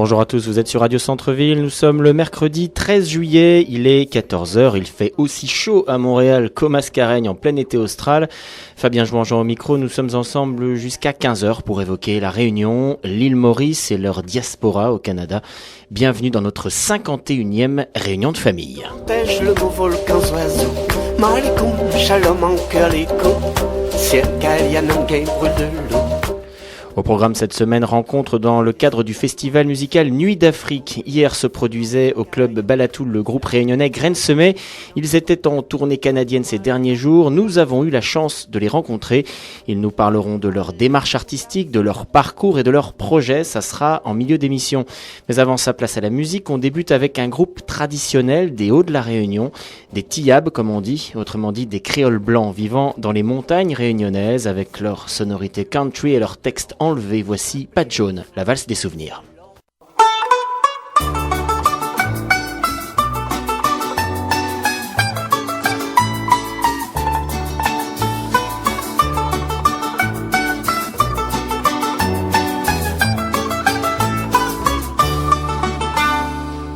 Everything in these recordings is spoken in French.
Bonjour à tous, vous êtes sur Radio Centre-Ville, nous sommes le mercredi 13 juillet, il est 14h, il fait aussi chaud à Montréal qu'au Mascareigne en plein été austral. Fabien Jouangeon au micro, nous sommes ensemble jusqu'à 15h pour évoquer la Réunion, l'île Maurice et leur diaspora au Canada. Bienvenue dans notre 51e réunion de famille. Pêche le beau volcan oiseau, Malicom, Shalom en cœur l'écho, Circalianum Game brûle de l'eau. Au programme cette semaine, rencontre dans le cadre du festival musical Nuit d'Afrique. Hier se produisait au club Balatoul le groupe réunionnais Graines Semées. Ils étaient en tournée canadienne ces derniers jours. Nous avons eu la chance de les rencontrer. Ils nous parleront de leur démarche artistique, de leur parcours et de leurs projets. Ça sera en milieu d'émission. Mais avant ça, place à la musique. On débute avec un groupe traditionnel des Hauts de la Réunion, des Tillabs comme on dit, autrement dit des créoles blancs vivant dans les montagnes réunionnaises avec leur sonorité country et leur texte enlevé. Voici Pat Jaune, la valse des souvenirs.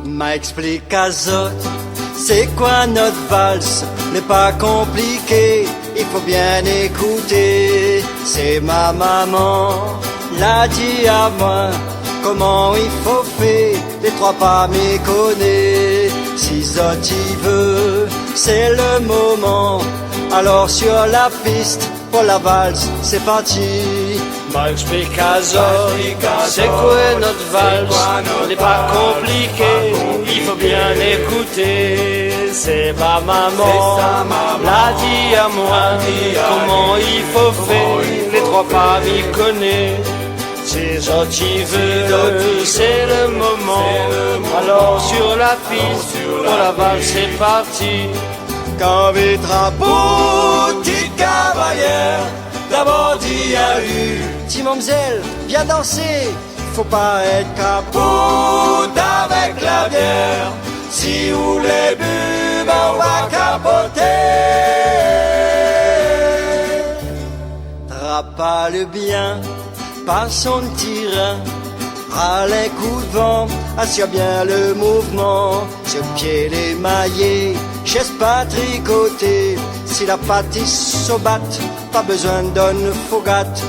M'explique Azote, c'est quoi notre valse? N'est pas compliqué, il faut bien écouter. C'est ma maman l'a dit à moi, comment il faut faire, les trois pas m'y connaît. Si Zot y veut, c'est le moment, alors sur la piste, pour la valse, c'est parti. M'explique Azote, c'est quoi notre valse? N'est pas compliqué, il faut bien écouter. C'est ma maman l'a dit à moi, comment il faut faire, les trois pas m'y connaît. Si Zot y veut, c'est le moment, alors sur la piste, pour la valse, c'est parti. Quand les drapeaux, petite cavalière, d'abord dit à eu, petit mamzelle, viens danser, faut pas être capote avec la bière, si vous les bu, ben on va capoter. Trapale bien, par son tyran, à les coups de vent, assure bien le mouvement, sur pied les maillets, chaise pas tricotée, si la pâtisse se batte, pas besoin d'une fogate,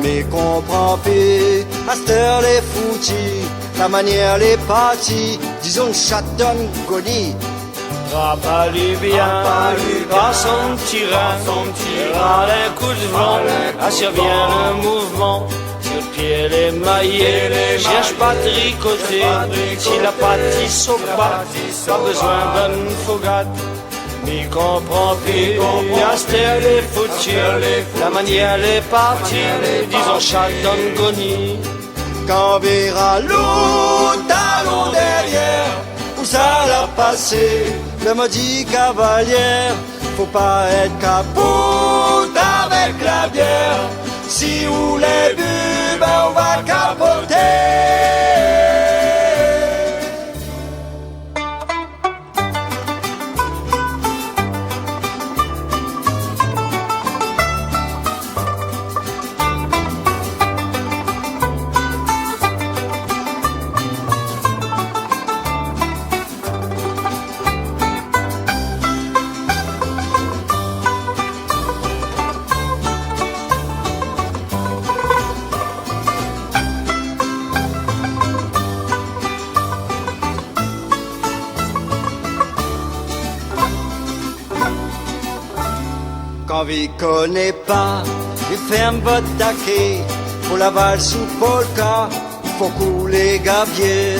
mais comprends pas, à cette heure les foutis, la manière les partis, disons chatonne gonie. Trapale bien, par son tyran, à les coups de vent, assure bien le mouvement. Sur pied les maillets, cherche pas de tricoter, si la pâtisse au pas, pas besoin d'une fogate. Mais comprends plus, à cette heure les foutus, la manière les partis, disons chatonne gonie. Quand verra l'eau talon derrière, où ça l'a passé, le maudit cavalière, faut pas être capote avec la bière, si vous les bu, ben on va capoter. Quand il connaît pas, il ferme votre taquet, pour la valse ou polka, faut couler gabier,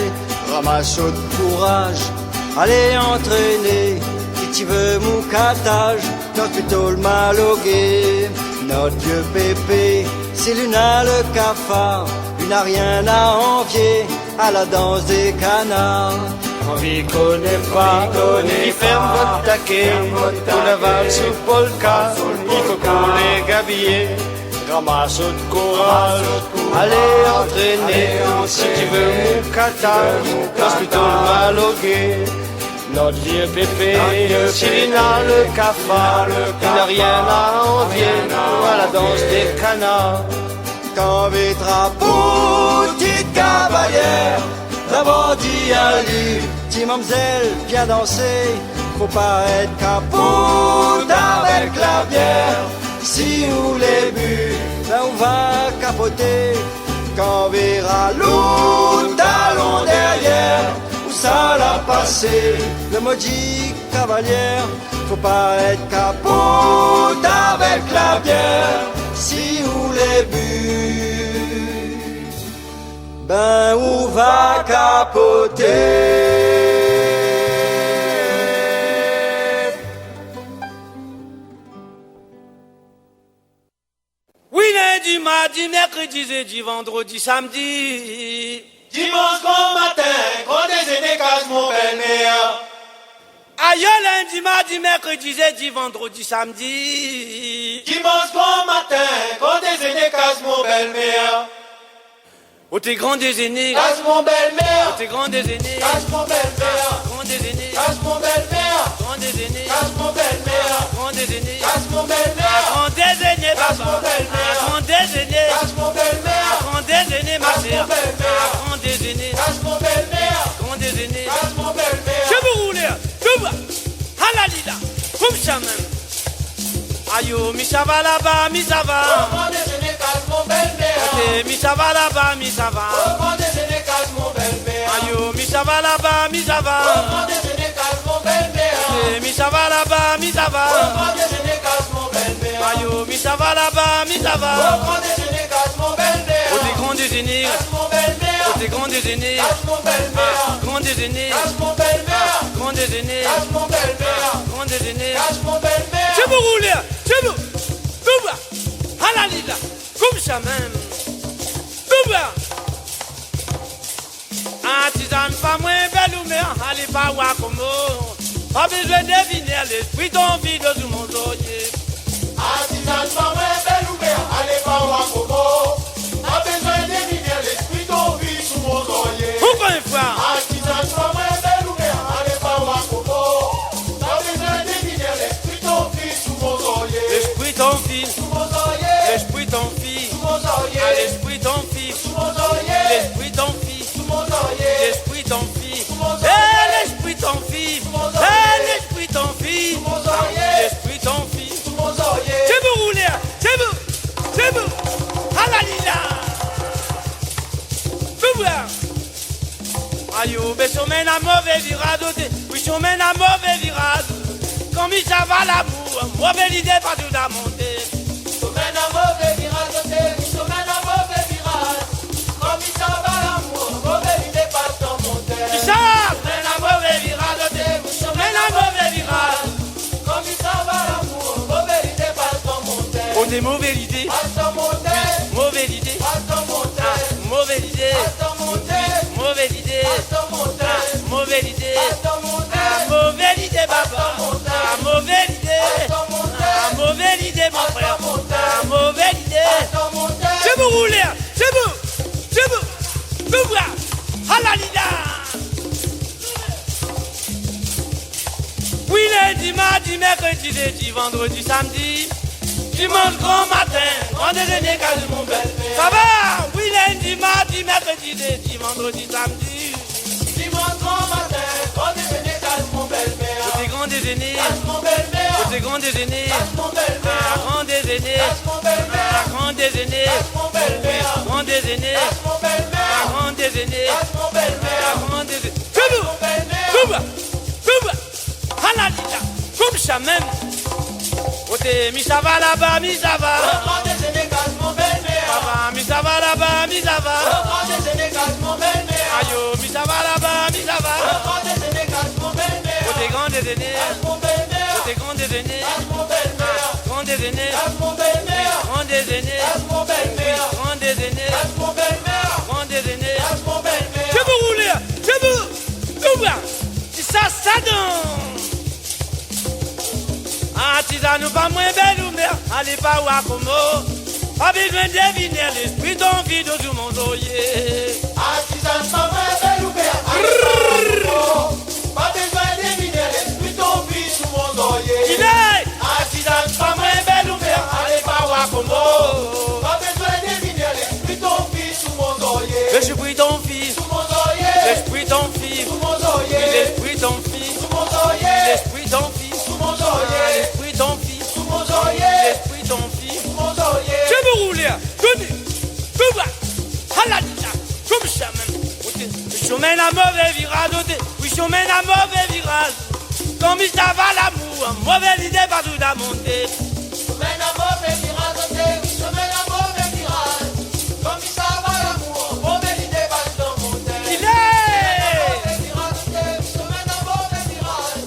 ramasse de courage, allez entraîner, si tu veux moucatage, notre plutôt le malogué, notre vieux pépé, c'est Luna le cafard, lui n'a rien à envier, à la danse des canards. On y connaît pas, il ferme votre taquet, pour la valse ou polka, il faut couler gabier, ramasse de courage, allez entraîner, si tu veux mon catage, danse plutôt le malogué. Notre vieux pépé, Cyrina le cafard, il n'a rien à envier, à la danse des canards. Quand les drapeaux, petite cavalière, d'abord dit à lui, petit mamzelle, viens danser. Faut pas être capote avec la bière. Si vous les bu, là on va capoter. Quand on verra l'autre talon derrière, où ça l'a passé, le maudit cavalière. Faut pas être capote avec la bière. Si vous les bu, ben on va capoter. Lundi, mardi, mercredi, jeudi, vendredi, samedi. Dimanche grand matin, grand déjeuner, casse mon belle-mère. Aïe, lundi, mardi, mercredi, jeudi, vendredi, samedi. Dimanche grand matin, grand déjeuner, casse mon belle-mère. Au tes grands déjeuners, casse mon belle-mère. Au tes grands déjeuners, casse mon belle-mère. Grand déjeuner, casse mon belle-mère. Grand déjeuner, casse mon belle-mère. Grand déjeuner, casse mon belle-mère. Grand déjeuner, casse mon belle-mère. Grand déjeuner, casse mon belle-mère. Grand déjeuner, ma chère. Grand déjeuner, casse mon belle-mère. Grand déjeuner, casse mon belle-mère. je veux rouler, je veux. Halalila, comme ça même. Aïe, mi ça va là-bas, mi ça va. Grand déjeuner, casse mon belle-mère. Mi ça va là-bas, mi ça va. Grand déjeuner, casse mon belle-mère. Aïe, mi ça va là-bas, mi ça va. Grand déjeuner, casse mon belle-mère. Mi ça va là-bas, mi ça va. Grand déjeuner, casse mon belle-mère. Aïe, mi ça va là-bas, mi ça va. Grand déjeuner, casse mon belle-mère. Au des grands déjeuners, casse mon belle-mère. au des grands déjeuners, casse mon belle-mère. grand déjeuner, casse mon belle-mère. grand déjeuner, casse mon belle-mère. grand déjeuner. casse mon belle-mère. Je veux rouler, je veux. Touba, halalila, comme ça même. Touba. Artisan pas moins belle ou mère, allez pas voir comment. Pas besoin de deviner l'esprit d'envie de tout le monde. Artisan, pas moins belle ou mère, allez pas voir comment. Pas besoin de deviner l'esprit d'envie sous mon oreiller. Encore une fois. Artisan, pas moins belle ou mère, allez pas voir comment. Pas besoin de deviner l'esprit d'envie sous mon oreiller. L'esprit d'envie, Sous mon oreiller. l'esprit d'envie, Sous mon oreiller. à l'esprit d'envie, Sous mon oreiller. l'esprit d'envie, Sous mon oreiller. l'esprit d'envie, mon l'esprit d'envie, l'esprit d'envie, mon oreiller. l'esprit d'envie. Sous mon oreiller. C'est vous rouler, c'est vous, halalila. Tout bien. Aïe, mais si on mène un mauvais virage, oui, si on mène un mauvais virage, comme il ça va l'amour, mauvaise idée pas tout à monter. Sommène un mauvais virage, sommène un mauvais virage. Comme il s'en va l'amour, mauvais idée passe dans mon terre. Qui ça? Mène un mauvais virage, mène un mauvais virage. Comme il s'en va l'amour, mauvais idée passe dans mon terre. On est mauvaise idée, Passe dans mon terre, mauvaise idée, passe dans mon terre. mauvaise idée, Passe dans mon terre, mauvaise idée, passe dans mon terre. mauvaise idée, Passe dans mon terre, mauvaise idée, papa, mauvaise idée, passe dans mon terre. mauvaise idée, mon frère, mauvaise idée. Passe dans mon terre. C'est vous rouler, c'est vous, tout voir, halalila. Oui, lundi, mardi, mercredi, jeudi, vendredi, samedi. Dimanche grand matin, grand déjeuner, casse mon belle-mère. Ça va? Oui, lundi, mardi, mercredi, jeudi, vendredi, samedi. Dimanche grand matin, grand déjeuner, casse mon belle-mère. Au tes grands déjeuners, Casse mon belle-mère. au tes grands déjeuners, Casse mon belle-mère. grand déjeuner, Casse mon belle-mère. grand déjeuner, Casse mon belle-mère. grand déjeuner, Casse mon belle-mère. grand déjeuner, Casse mon belle-mère. grand déjeuner. C'est vous, Mon belle-mère. tout va, halalila, comme ça même. Au tes mi ça va là-bas, mi ça va. Grand déjeuner, casse mon belle-mère. Papa, mi ça va là-bas, mi ça va. Grand déjeuner, casse mon belle-mère. Ayo, mi ça va là-bas, mi ça va. Grand déjeuner, casse mon belle-mère. Au tes grands déjeuners, Casse mon belle-mère. au tes grands déjeuners, Casse mon belle-mère. grand déjeuner, Casse mon belle-mère. grand déjeuner, Casse mon belle-mère. grand déjeuner, Casse mon belle-mère. grand déjeuner. Casse mon belle-mère. Je veux rouler, je veux, tout va. Si ça donne. Artisan pas moins belle ou mère, allez pas voir comment. Pas besoin de deviner l'esprit d'envie de tout le monde, oh yeah. Artisan, pas vrai, belle ou mère. Allez, pas besoin de deviner l'esprit d'envie sous mon oreiller. Il est Artisan, pas vrai, belle ou mère. Allez, pas voir comment. Pas besoin de deviner l'esprit d'envie sous mon oreiller. l'esprit d'envie, Sous mon oreiller. l'esprit Comme ça va l'amour, mauvaise idée partout à monter. Semaine à mauvais virage, semaine à mauvais virage. Comme ça va l'amour, mauvaise idée partout à monter. Il est semaine à mauvais virage.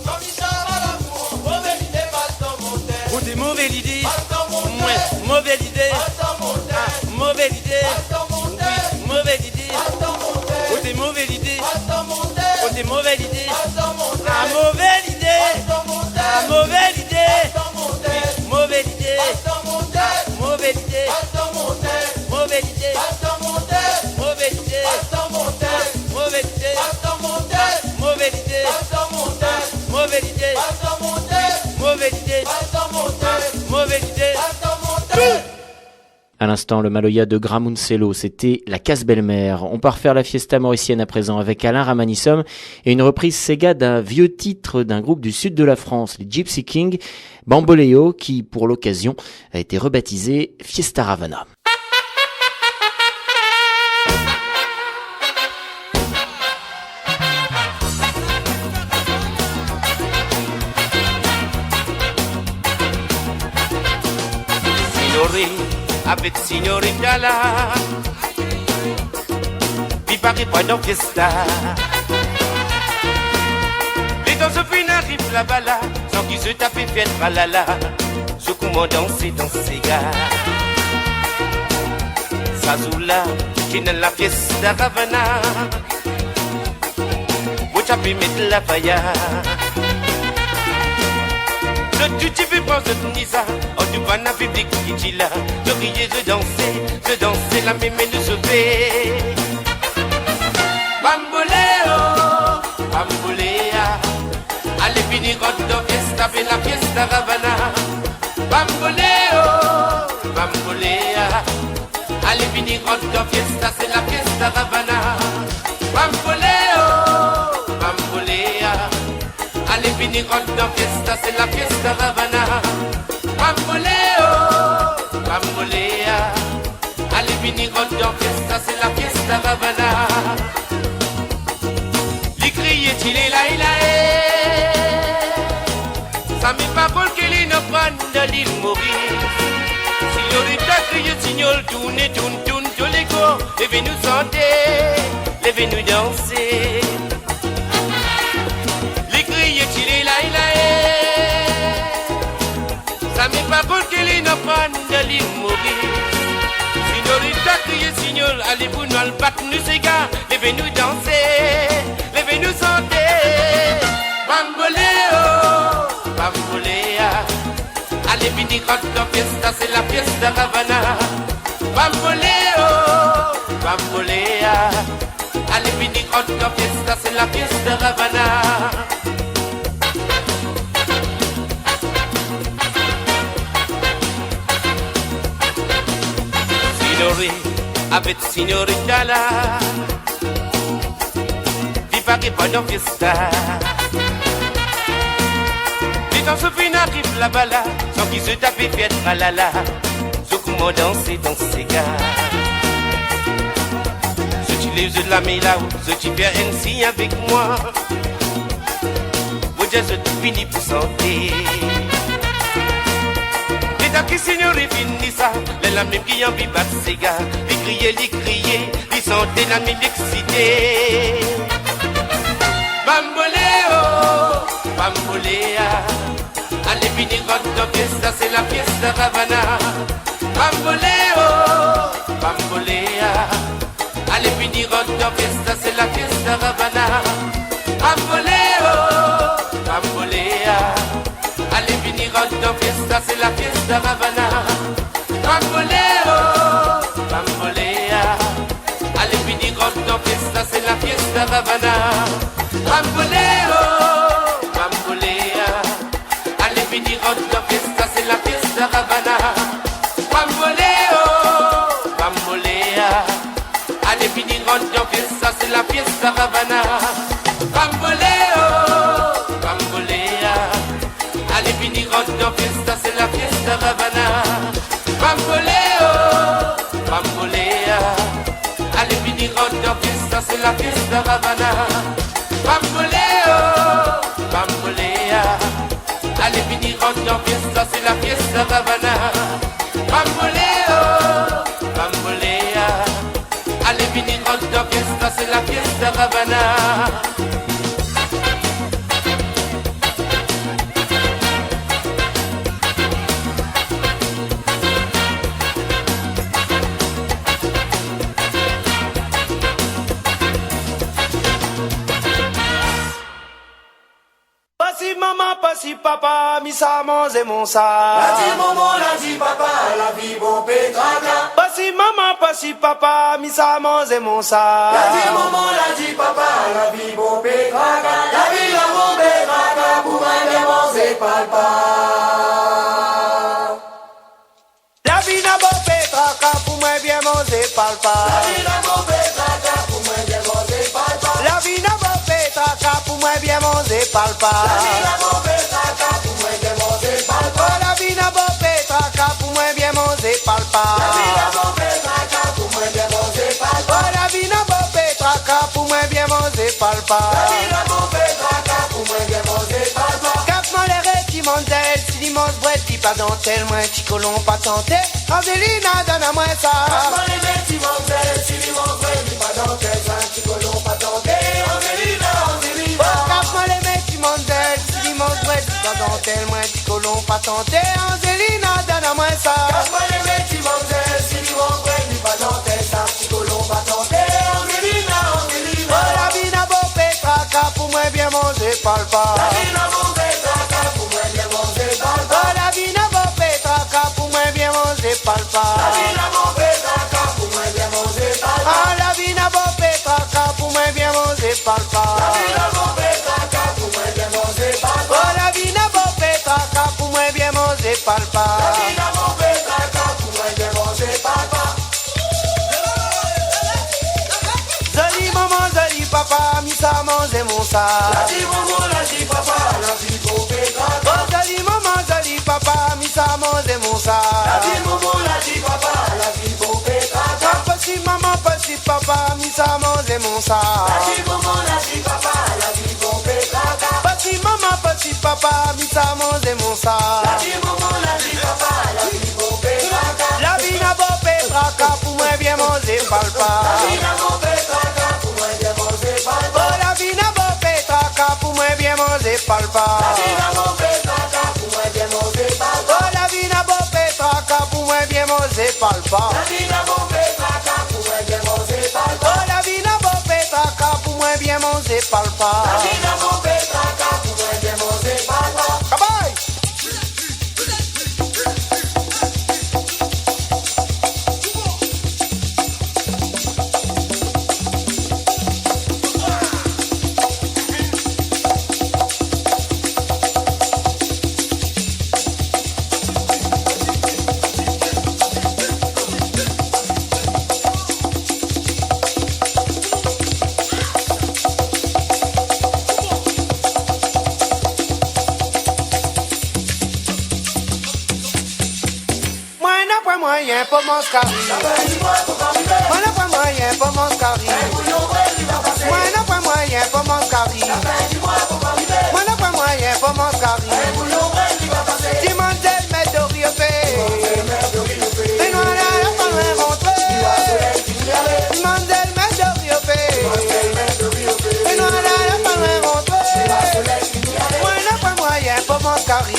Comme ça va l'amour, mauvaise idée partout à monter. pour des mauvaises idées. Partout à monter. Ouais, mauvaise idée. Partout à monter. Mauvaise idée. Partout à monter. Mauvaise idée. Partout à monter. Pour des mauvaises idées. Partout à monter. Pour des mauvaises idées. Partout à monter. Ah, mauvaise idée. Partout à monter. Ah, mauvaise idée. Partout à monter. Mauvaise idée. Partout à monter. Mauvaise idée. Partout à monter. Mauvaise idée. Partout à monter. Mauvaise idée. Partout à monter. Mauvaise idée. Partout à monter. Mauvaise idée. Partout à monter. Mauvaise idée. Partout à monter. Mauvaise idée. Partout à monter. Mauvaise idée. Partout à monter. À l'instant, le Maloya de Gramuncello, c'était La Casse-Belle-Mère. On part faire la fiesta mauricienne à présent avec Alain Ramanissom et une reprise Sega d'un vieux titre d'un groupe du sud de la France, les Gypsy Kings, Bamboleo, qui pour l'occasion a été rebaptisé Fiesta Ravana. Avec signorita là, vi pare pas dans fiesta. Les danses fines arrivent là-bas là, sans qu'ils se tapent fièvre à la la. Ce comment danser dans ces gars. Sazula, qui n'a la fiesta Ravana. Vous tapez mettre la faya. Tu fais pas de Nisa, oh tu vas n'a public qui là. Je riais, je dansais, la même ne se fait. Bamboleo, bambolea, allez finir de fiesta, fait la fiesta Ravana. Bamboleo, bambolea, allez finir de fiesta, c'est la fiesta Ravana. Bamboleo, bambolea. Allez venir dans fiesta, c'est la fiesta Ravana. Bamboleo, bambolea. Allez venir dans fiesta, c'est la fiesta Ravana. Les crier, il est là, il est. Ça m'est pas pour qu'il y ait de l'île Maurice. Signorita crier, signor, tourne, tous les corps. Levez-nous chanter, levez-nous danser. Ça m'est pas bon qu'il y ait de l'île Maurice. Signorita crier, signor, allez vous nous battre nous ces gars. Levez-nous danser, levez-nous chanter. Bamboleo, bambolea. Allez venir dans fiesta, c'est la fiesta Ravana. Bamboleo, bambolea. Allez venir dans fiesta, c'est la fiesta Ravana. Avec signorita là, vi pare pas dans fiesta. Les danses fines arrivent là-bas là, sans qu'ils se tapent fièvre à la la. Ce comment danser dans ces gars. Ce tu lèves de la méla, ce tu fais un signe avec moi. Moi je te finis pour santé. Qui signore fini ça, la même qui en vit pas ces gars. Les crier, les santé, la même excité. Bamboleo, bambolea. Allez finir dans fiesta, c'est la fiesta Ravana. Bamboleo, bambolea. Allez finir dans fiesta, c'est la fiesta Ravana. Bamboleo, bambolea. Allez venir dans fiesta, c'est la fiesta Ravana. Bamboleo, bambolea. Allez venir dans fiesta, c'est la fiesta Ravana. Bamboleo, bambolea. Allez venir dans fiesta, c'est la fiesta Ravana. Bamboleo, bambolea. Allez venir dans fiesta, c'est la fiesta Ravana. Bamboleo, bambolea. Allez venir dans fiesta, c'est la fiesta Ravana. Bamboleo, bambolea. Allez venir dans fiesta, c'est la fiesta Ravana. Bamboleo. Passi maman, passi papa, mi sa mange mon sa. La di maman, la di papa, la vie bon pétraga. Passi maman, passi papa, mi sa mange mon sa. La di maman, la di papa, la vie bon pétraga. La vie la bon pétraga, pour moi bien manger palpa. La vie n'a bon pétraga, pour moi bien manger palpa. La vie la bon pétraga, pour moi bien manger palpa. La vie n'a bon pétraga, pour moi bien manger palpa. La vie la bon pétraga, pour moi bien manger palpa. La vie n'a bon pétraga, pour moi bien manger palpa. La vie la bon pétraga, pour moi bien manger palpa. La vie n'a bon pétraga, pour moi bien manger palpa. La vie la bon pétraga, pour moi bien manger palpa. Cap-moi les rétimondelles, si l'immense boîte qui pas dentelle, moi petit colon pas tenté. Angelina donne à moi ça. Cap-moi les rétimondelles, si l'immense boîte qui pas dentelle, moi petit colon pas tenté. Angelina, Angelina. Cap-moi les rétimondelles, si l'immense boîte qui pas dentelle, moi petit colon pas tenté. Angelina donne à moi ça. Cap-moi les rétimondelles, si l'immense boîte qui pas dentelle, moi petit colon pas tenté. Angelina, Angelina. La vie n'a beau pétraca, pour moi bien manger palpa. La vie n'a bon pétraga, pour moi bien manger palpa. La vie n'a beau pétraca, pour moi bien manger palpa. La vie n'a bon pétraga, pour moi bien manger palpa. La vie n'a beau pétraca, pour moi bien manger palpa. La vie n'a bon pétraga, pour moi bien manger palpa. La vie n'a beau pétraca, pour moi bien manger palpa. La vie n'a bon pétraga, pour moi bien manger palpa. Joli maman, joli papa, mi sa manger mon sa. La di maman, la di papa, la vie bon pétraga. Joli maman, joli papa, mi sa manger mon sa. La di maman, la di papa, la vie bon pétraga. Petit maman, petit papa, mi sa manger mon sa. La di maman, la di papa, la vie bon pétraga. Petit maman, petit papa, mi sa manger mon sa. La di maman, la di papa, la vie bon pétraga. La vie n'a beau pétraca, pour moi bien manger palpa. La vie n'a bon pétraga, pour moi bien manger palpa. La vie n'a beau pétraca, pour moi bien manger palpa. La vie n'a bon pétraga, pour moi bien manger palpa. La vie n'a beau pétraca, pour moi bien manger palpa. La vie n'a bon pétraga, pour moi bien manger palpa. La vie n'a beau pétraca, pour moi bien manger palpa. La vie n'a bon pétraga, pour moi bien manger palpa. Kaboy! Moyen pour mon scari. Moi n'a pas moyen pour mon scari. Moi n'a pas moyen pour mon scari. Moi n'a pas moyen pour mon scari. Dimandel met de riopé. Et nous on a pas loin rentré. Dimandel met de riopé. Et nous on a pas loin rentré. Moi n'a pas moyen pour mon scari.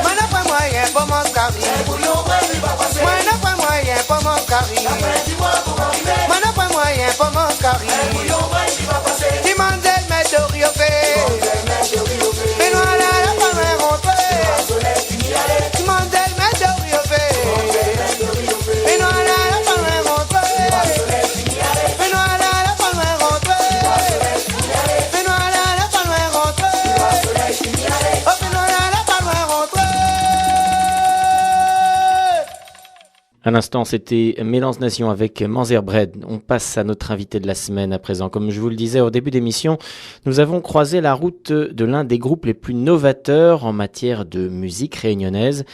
Moi n'a pas moyen pour mon scari. Moi n'a pas moyen pour mon scari. Moi n'a pas moyen pour mon scari. Dimandel met de riopé. Et nous on a pas loin rentré. Dimandel met de riopé. Et nous on a pas loin rentré. Et nous on a pas loin rentré. Et nous on a pas loin rentré. Oh, et nous on a pas loin rentré. À l'instant, c'était Mélange Nation avec Manzer Bread. On passe à notre invité de la semaine à présent. Comme je vous le disais au début d'émission, nous avons croisé la route de l'un des groupes les plus novateurs en matière de musique réunionnaise,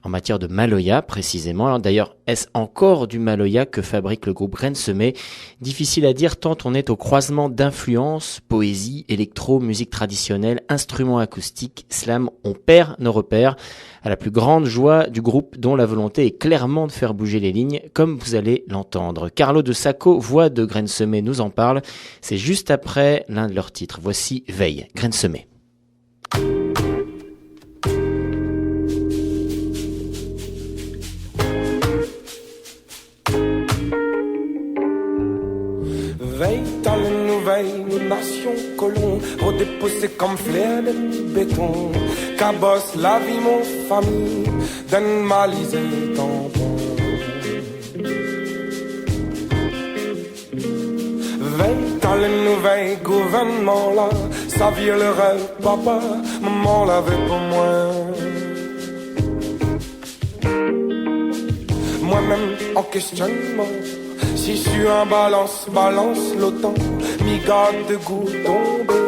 en matière de Maloya précisément. D'ailleurs, est-ce encore du Maloya que fabrique le groupe Graines Semées? Difficile à dire tant on est au croisement d'influences, poésie, électro, musique traditionnelle, instruments acoustiques, slam, on perd nos repères. À la plus grande joie du groupe dont la volonté est clairement de faire bouger les lignes, comme vous allez l'entendre. Carlo de Sacco, voix de Graines Semées, nous en parle. C'est juste après l'un de leurs titres. Voici Veille, Graines Semées. Veille dans les nouvelles nouvelle nation colon, redéposé comme flair de béton. Cabosse la vie, mon famille, d'un malisé tampon. Dans le nouvel gouvernement là, ça violerait papa, maman l'avait pour moi. Moi-même en questionnement, si sur un balance l'OTAN, mi garde de goût tombé,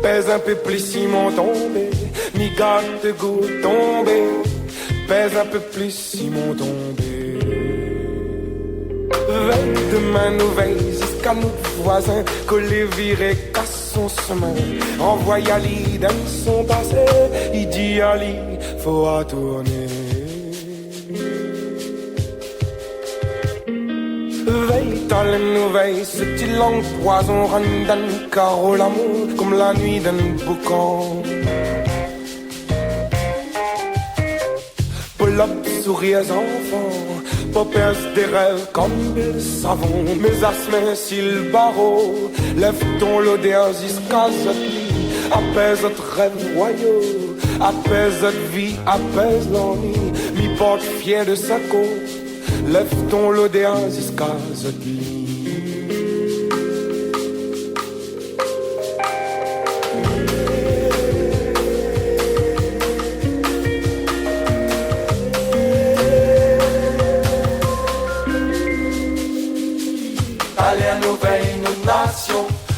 pèse un peu plus si mon tombé, mi garde de goût tombé, pèse un peu plus si mon tombé. Veille demain nouvelle jusqu'à notre voisin, collé viré casse son chemin, envoie Ali dans son passé, il dit Ali, faut à tourner. Veille dans les nouvelles, ce petit langue poison rend d'un carreau l'amour, comme la nuit d'un boucan. Pull up, souris enfants, popers des rêves comme des savons. Mes asthmes sur le barreau, lève ton l'odeur jusqu'à cette nuit. Apaise notre rêve royaux, apaise notre vie, apaise l'ennui. Mi porte fier de sa cause, lève ton l'odeur jusqu'à cette nuit.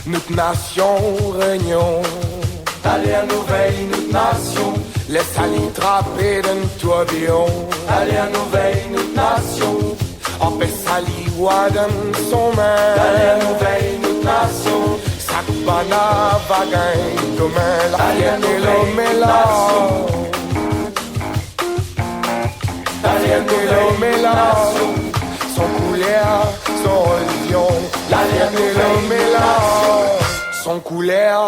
Notre nation réunion, Allez à nouvelle, notre nation, laisse aller trapper d'un tourbillon. allez à nouvelle, notre nation, En paix sali wadam son main. allez à nouvelle, notre nation, Sac bana vagain demain la allez à fierté nouvelle, l'homme est notre là. nation, allez à L'homme nouvelle, est là. notre nation, Son couleur, son religion. La allez à fierté l'homme nouvelle, est notre là. nation. Son couleur.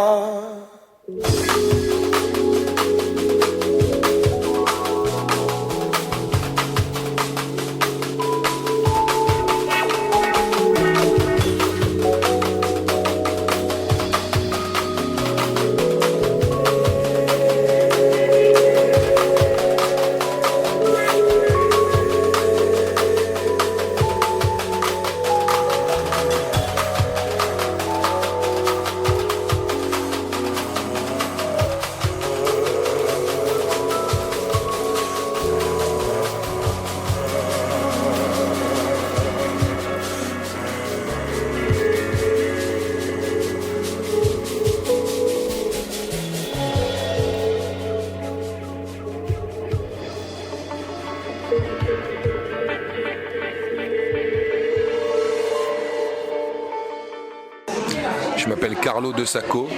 Je m'appelle Carlo De Sacco,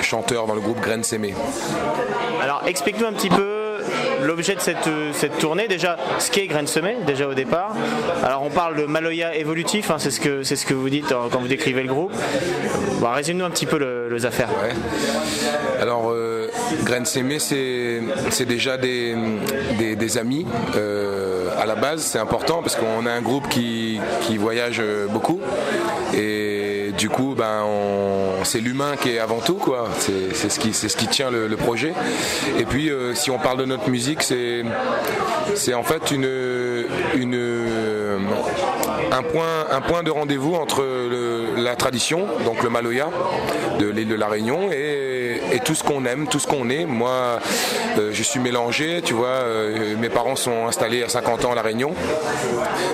chanteur dans le groupe Graines Sémées. Alors explique-nous un petit peu l'objet de cette tournée. Déjà, ce qu'est Graines Semées, déjà au départ. Alors on parle de Maloya évolutif, hein, c'est ce que vous dites quand vous décrivez le groupe. Bon, résume-nous un petit peu les affaires. Ouais. Alors Graines Sémées, c'est déjà des amis. À la base, c'est important parce qu'on a un groupe qui voyage beaucoup et du coup, c'est l'humain qui est avant tout, quoi. C'est ce qui tient le projet. Et puis, si on parle de notre musique, c'est en fait un point de rendez-vous entre la tradition, donc le Maloya de l'île de la Réunion, et tout ce qu'on aime, tout ce qu'on est. Moi, je suis mélangé, tu vois. Mes parents sont installés à 50 ans à la Réunion,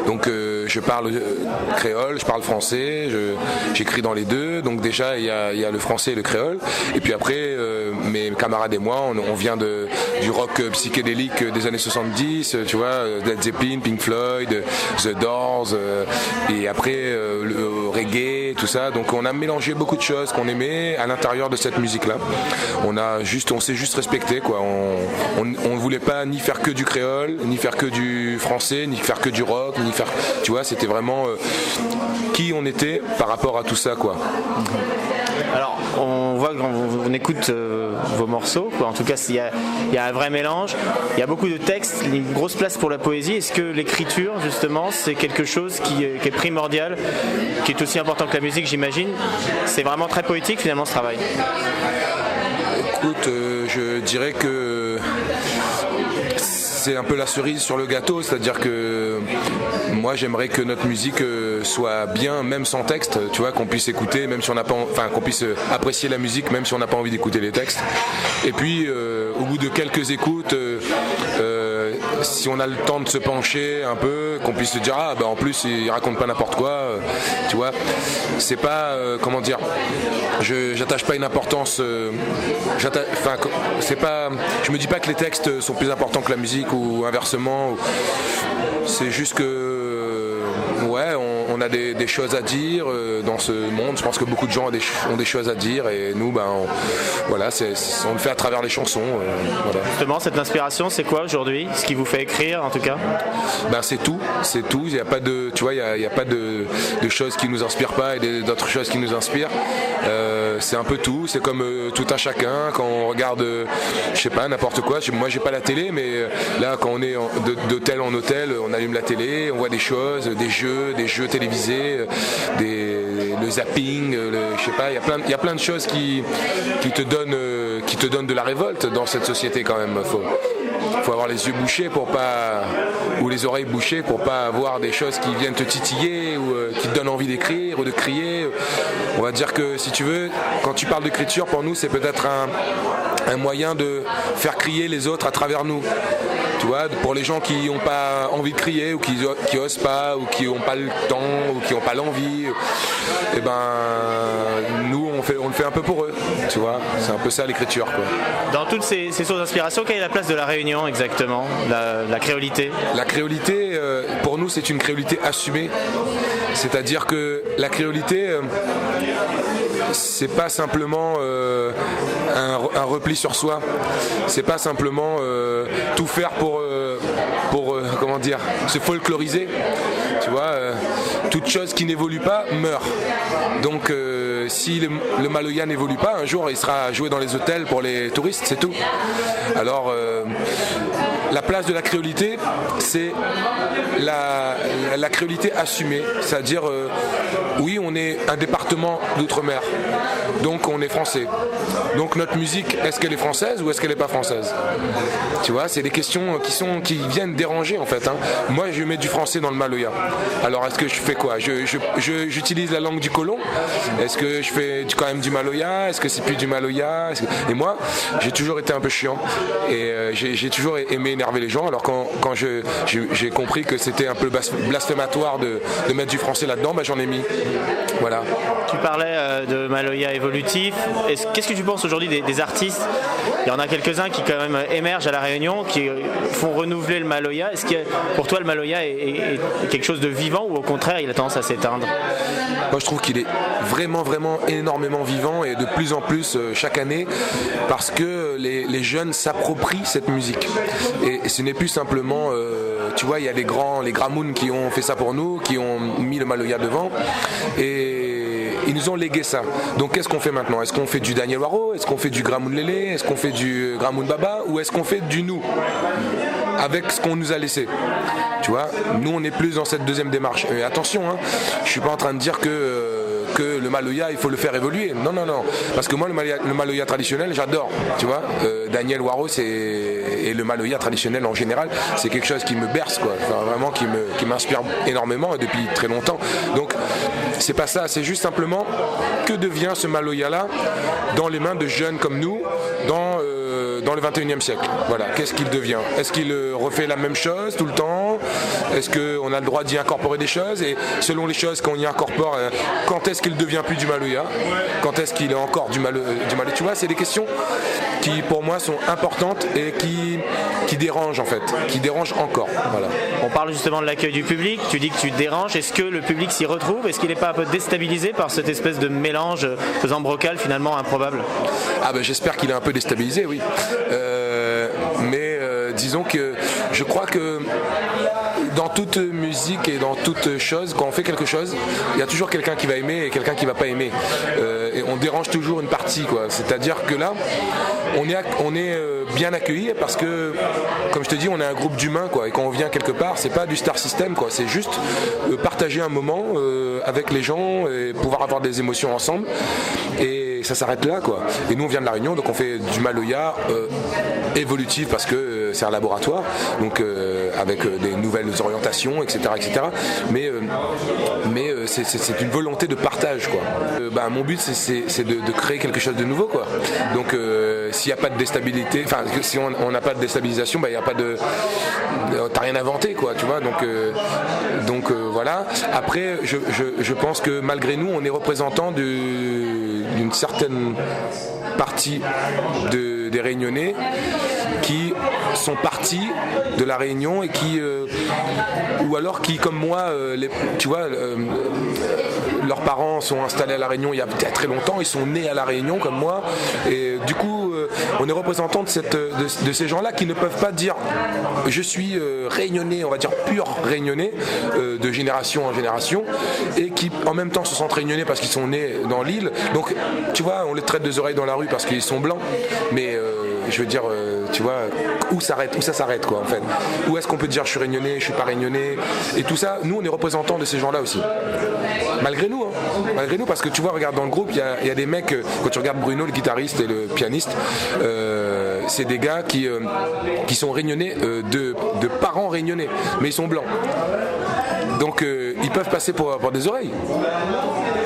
donc je parle créole, je parle français, j'écris dans les deux. Donc déjà, il y a le français et le créole. Et puis après, mes camarades et moi, on vient du rock psychédélique des années 70, tu vois, Led Zeppelin, Pink Floyd, The Doors, et après le reggae, tout ça. Donc on a mélangé beaucoup de choses qu'on aimait à l'intérieur de cette musique-là. On s'est juste respecté, quoi. On voulait pas ni faire que du créole, ni faire que du français, ni faire que du rock, ni faire, tu vois, c'était vraiment qui on était par rapport à tout ça, quoi. Alors, on voit quand on écoute vos morceaux, quoi. En tout cas, il y a un vrai mélange, il y a beaucoup de textes, une grosse place pour la poésie. Est-ce que l'écriture, justement, c'est quelque chose qui est primordial, qui est aussi important que la la musique, j'imagine. C'est vraiment très poétique finalement ce travail. Écoute, je dirais que c'est un peu la cerise sur le gâteau, c'est-à-dire que moi j'aimerais que notre musique soit bien, même sans texte, tu vois, qu'on puisse écouter, même si on n'a pas, qu'on puisse apprécier la musique, même si on n'a pas envie d'écouter les textes. Et puis, au bout de quelques écoutes, si on a le temps de se pencher un peu, qu'on puisse se dire en plus il raconte pas n'importe quoi, tu vois, c'est pas comment dire, j'attache pas une importance, c'est pas, je me dis pas que les textes sont plus importants que la musique ou inversement, c'est juste que on a des choses à dire dans ce monde. Je pense que beaucoup de gens ont des choses à dire et nous, on le fait à travers les chansons. Voilà. Justement, cette inspiration, c'est quoi aujourd'hui? Ce qui vous fait écrire, en tout cas? C'est tout. Il n'y a pas de, tu vois, il y a pas de choses qui nous inspirent pas et d'autres choses qui nous inspirent. C'est un peu tout. C'est comme tout un chacun. Quand on regarde, je sais pas, n'importe quoi. Moi, j'ai pas la télé, mais là, quand on est d'hôtel en hôtel, on allume la télé, on voit des choses, des jeux télévisés, le zapping, je sais pas, il y a plein de choses qui te donnent de la révolte dans cette société quand même. Faut avoir les yeux bouchés ou les oreilles bouchées pour pas avoir des choses qui viennent te titiller ou qui te donnent envie d'écrire ou de crier. On va dire que si tu veux, quand tu parles d'écriture, pour nous c'est peut-être un moyen de faire crier les autres à travers nous. Tu vois, pour les gens qui n'ont pas envie de crier ou qui osent pas ou qui n'ont pas le temps ou qui n'ont pas l'envie, nous on le fait un peu pour eux, tu vois, c'est un peu ça l'écriture, quoi. Dans toutes ces sources d'inspiration, quelle est la place de la Réunion exactement, la créolité? La créolité, pour nous c'est une créolité assumée, c'est-à-dire que la créolité c'est pas simplement un repli sur soi, c'est pas simplement tout faire pour comment dire, se folkloriser, tu vois, toute chose qui n'évolue pas meurt. Donc si le Maloya n'évolue pas, un jour il sera joué dans les hôtels pour les touristes, c'est tout. Alors la place de la créolité, c'est la créolité assumée, c'est-à-dire oui, on est un département d'outre-mer, donc on est français. Donc notre musique, est-ce qu'elle est française ou est-ce qu'elle n'est pas française? Tu vois, c'est des questions qui viennent déranger en fait. Moi, je mets du français dans le Maloya. Alors est-ce que je fais quoi? J'utilise la langue du colon? Est-ce que je fais quand même du Maloya? Est-ce que c'est plus du Maloya? Et moi, j'ai toujours été un peu chiant et j'ai toujours aimé énerver les gens. Alors quand j'ai compris que c'était un peu blasphématoire de mettre du français là-dedans, j'en ai mis. Voilà. Tu parlais de Maloya évolutif. Qu'est-ce que tu penses aujourd'hui des artistes? Il y en a quelques-uns qui quand même émergent à La Réunion, qui font renouveler le Maloya. Est-ce que pour toi le Maloya est quelque chose de vivant ou au contraire il a tendance à s'éteindre? Moi je trouve qu'il est vraiment énormément vivant et de plus en plus chaque année parce que les jeunes s'approprient cette musique. Et ce n'est plus simplement, tu vois, il y a les Gramoun qui ont fait ça pour nous, qui ont mis le Maloya devant et ils nous ont légué ça. Donc qu'est-ce qu'on fait maintenant? Est-ce qu'on fait du Daniel Waro? Est-ce qu'on fait du Gramoun Lélé? Est-ce qu'on fait du Gramoun Baba? Ou est-ce qu'on fait du nous avec ce qu'on nous a laissé? Tu vois, nous on est plus dans cette deuxième démarche. Et attention, je suis pas en train de dire que le Maloya il faut le faire évoluer. Non, parce que moi le Maloya traditionnel j'adore, tu vois. Daniel Waro et le Maloya traditionnel en général c'est quelque chose qui me berce, quoi. Enfin, vraiment qui m'inspire énormément et depuis très longtemps. Donc c'est pas ça, c'est juste simplement que devient ce Maloya là dans les mains de jeunes comme nous dans le 21e siècle. Voilà, qu'est-ce qu'il devient? Est-ce qu'il refait la même chose tout le temps? Est-ce qu'on a le droit d'y incorporer des choses? Et selon les choses qu'on y incorpore, quand est-ce qu'il devient plus du Maloya? Quand est-ce qu'il est encore du Maloya? Tu vois, c'est des questions qui pour moi sont importantes et qui dérangent en fait, qui dérangent encore. Voilà. On parle justement de l'accueil du public, tu dis que tu te déranges, est-ce que le public s'y retrouve? Est-ce qu'il n'est pas un peu déstabilisé par cette espèce de mélange faisant brocal finalement improbable? J'espère qu'il est un peu déstabilisé, oui. Mais disons que je crois que dans toute musique et dans toute chose, quand on fait quelque chose, il y a toujours quelqu'un qui va aimer et quelqu'un qui va pas aimer. Et on dérange toujours une partie, quoi. C'est-à-dire que là, on est bien accueillis parce que, comme je te dis, on est un groupe d'humains, quoi. Et quand on vient quelque part, c'est pas du star system, quoi. C'est juste partager un moment avec les gens et pouvoir avoir des émotions ensemble. Et ça s'arrête là, quoi. Et nous, on vient de La Réunion, donc on fait du Maloya évolutif parce que c'est un laboratoire, donc avec des nouvelles orientations, etc., etc. Mais c'est une volonté de partage, quoi. Mon but, c'est de créer quelque chose de nouveau, quoi. Donc s'il n'y a pas de déstabilité, enfin si on n'a pas de déstabilisation, il n'y a pas de, t'as rien inventé, quoi, tu vois. Donc voilà. Après, je pense que malgré nous, on est représentant d'une certaine partie des Réunionnais qui sont partis de la Réunion et qui ou alors qui, comme moi, tu vois, leurs parents sont installés à la Réunion il y a peut-être très longtemps, ils sont nés à la Réunion comme moi, et du coup on est représentant de ces gens-là qui ne peuvent pas dire je suis réunionnais, on va dire pur réunionnais, de génération en génération, et qui en même temps se sentent réunionnais parce qu'ils sont nés dans l'île. Donc tu vois, on les traite de oreilles dans la rue parce qu'ils sont blancs, mais je veux dire, tu vois, où ça s'arrête, quoi, en fait. Où est-ce qu'on peut dire je suis réunionnais, je suis pas réunionnais, et tout ça. Nous, on est représentants de ces gens-là aussi. Malgré nous, parce que tu vois, regarde, dans le groupe, il y a des mecs, quand tu regardes Bruno, le guitariste et le pianiste, c'est des gars qui sont réunionnais, de parents réunionnais, mais ils sont blancs. Donc ils peuvent passer pour des oreilles.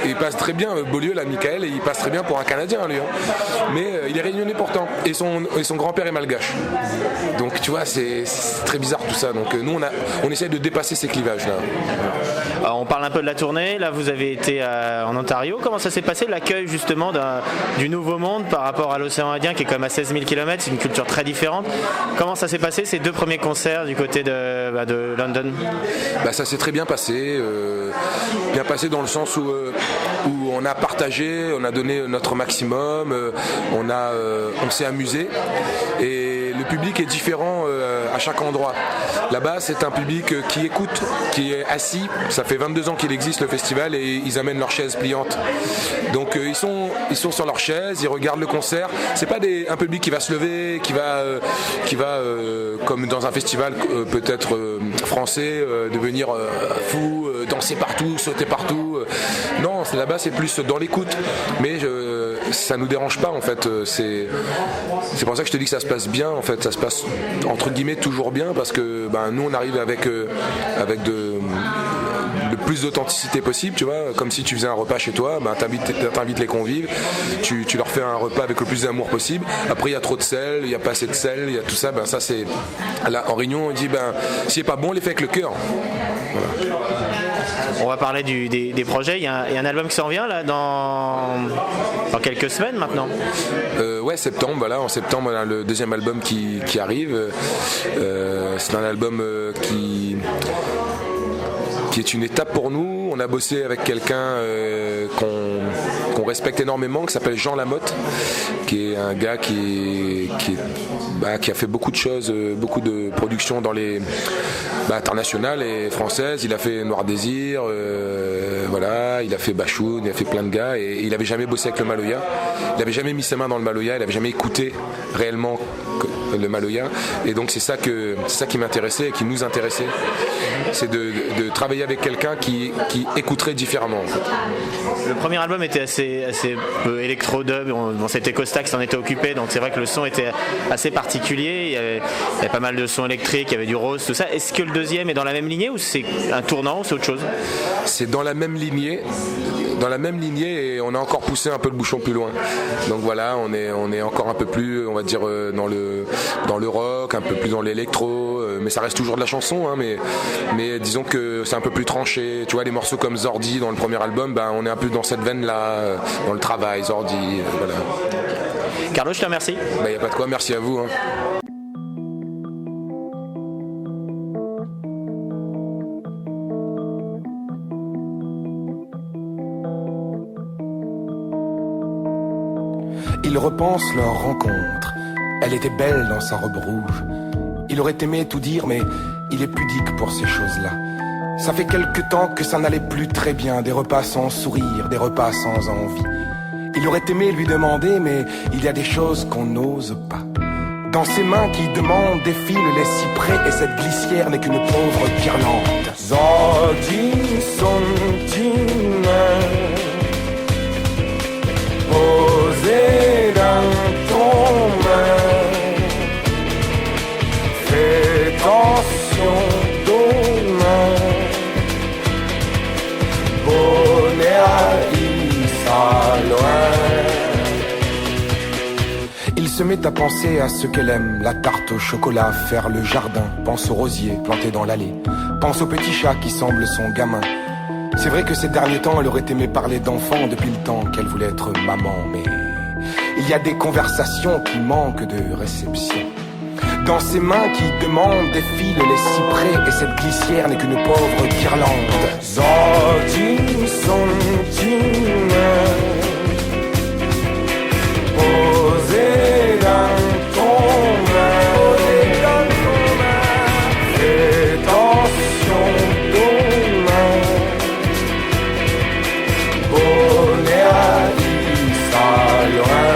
Et il passe très bien, Beaulieu, là, Michael, et il passe très bien pour un Canadien, lui. Hein. Mais il est réunionnais pourtant. Et son grand-père est malgache. Donc tu vois, c'est très bizarre tout ça. Donc nous, on essaie de dépasser ces clivages-là. Alors, on parle un peu de la tournée. Là, vous avez été en Ontario. Comment ça s'est passé, l'accueil justement du Nouveau Monde par rapport à l'océan Indien, qui est quand même à 16 000 km, c'est une culture très différente. Comment ça s'est passé, ces deux premiers concerts du côté de London? Ça s'est très bien passé. Bien passé dans le sens où on a partagé, on a donné notre maximum, on s'est amusé, et le public est différent à chaque endroit. Là-bas, c'est un public qui écoute, qui est assis. Ça fait 22 ans qu'il existe, le festival, et ils amènent leurs chaises pliantes. Donc ils sont sur leurs chaises, ils regardent le concert. C'est pas un public qui va se lever, qui va comme dans un festival peut-être français, devenir fou, danser partout, sauter partout. Non, là-bas c'est plus dans l'écoute, mais ça nous dérange pas, en fait. C'est pour ça que je te dis que ça se passe bien, en fait. Ça se passe entre guillemets toujours bien, parce que nous on arrive avec le plus d'authenticité possible, tu vois, comme si tu faisais un repas chez toi, t'invites les convives, tu leur fais un repas avec le plus d'amour possible. Après il y a trop de sel, il y a pas assez de sel, il y a tout ça, ça c'est là en Réunion on dit s'il est pas bon, on les fait avec le cœur. Voilà. On va parler des projets. Il y a un album qui s'en vient là dans quelques semaines maintenant. Ouais, septembre. Voilà, en septembre, on a le deuxième album qui arrive. C'est un album qui est une étape pour nous. On a bossé avec quelqu'un qu'on respecte énormément, qui s'appelle Jean Lamotte, qui est un gars qui a fait beaucoup de choses, beaucoup de productions dans les internationales et françaises. Il a fait Noir Désir, voilà, il a fait Bachoun, il a fait plein de gars, et il avait jamais bossé avec le Maloya. Il avait jamais mis ses mains dans le Maloya, il avait jamais écouté réellement le Maloya, et donc c'est ça qui m'intéressait et qui nous intéressait, c'est de travailler avec quelqu'un qui écouterait différemment, en fait. Le premier album était assez électro-dub, c'était Costa qui s'en était occupé, donc c'est vrai que le son était assez particulier, il y avait pas mal de sons électriques, il y avait du rose, tout ça. Est-ce que le deuxième est dans la même lignée, ou c'est un tournant, ou c'est autre chose? C'est dans la même lignée, et on a encore poussé un peu le bouchon plus loin. Donc voilà, on est encore un peu plus, on va dire, dans le rock, un peu plus dans l'électro, mais ça reste toujours de la chanson, hein, mais disons que c'est un peu plus tranché. Tu vois, les morceaux comme Zordi dans le premier album, on est un peu dans cette veine-là, dans le travail, Zordi, voilà. Carlo, je te remercie. Y a pas de quoi, merci à vous, hein. Ils repensent leur rencontre. Elle était belle dans sa robe rouge. Il aurait aimé tout dire, mais il est pudique pour ces choses-là. Ça fait quelque temps que ça n'allait plus très bien, des repas sans sourire, des repas sans envie. Il aurait aimé lui demander, mais il y a des choses qu'on n'ose pas. Dans ses mains qui demandent défilent les cyprès, et cette glissière n'est qu'une pauvre guirlande. Zodin Sondina, posé dans ton main, fais attention demain, bonnet à Issa loin. Il se met à penser à ce qu'elle aime, la tarte au chocolat, faire le jardin, pense aux rosiers plantés dans l'allée, pense au petit chat qui semble son gamin. C'est vrai que ces derniers temps, elle aurait aimé parler d'enfants depuis le temps qu'elle voulait être maman, mais il y a des conversations qui manquent de réception. Dans ses mains qui demandent défilent les cyprès, et cette glissière n'est qu'une pauvre guirlande. Zodin Sondina, posé dans ton main, fais attention demain, bonnet à Issa loin.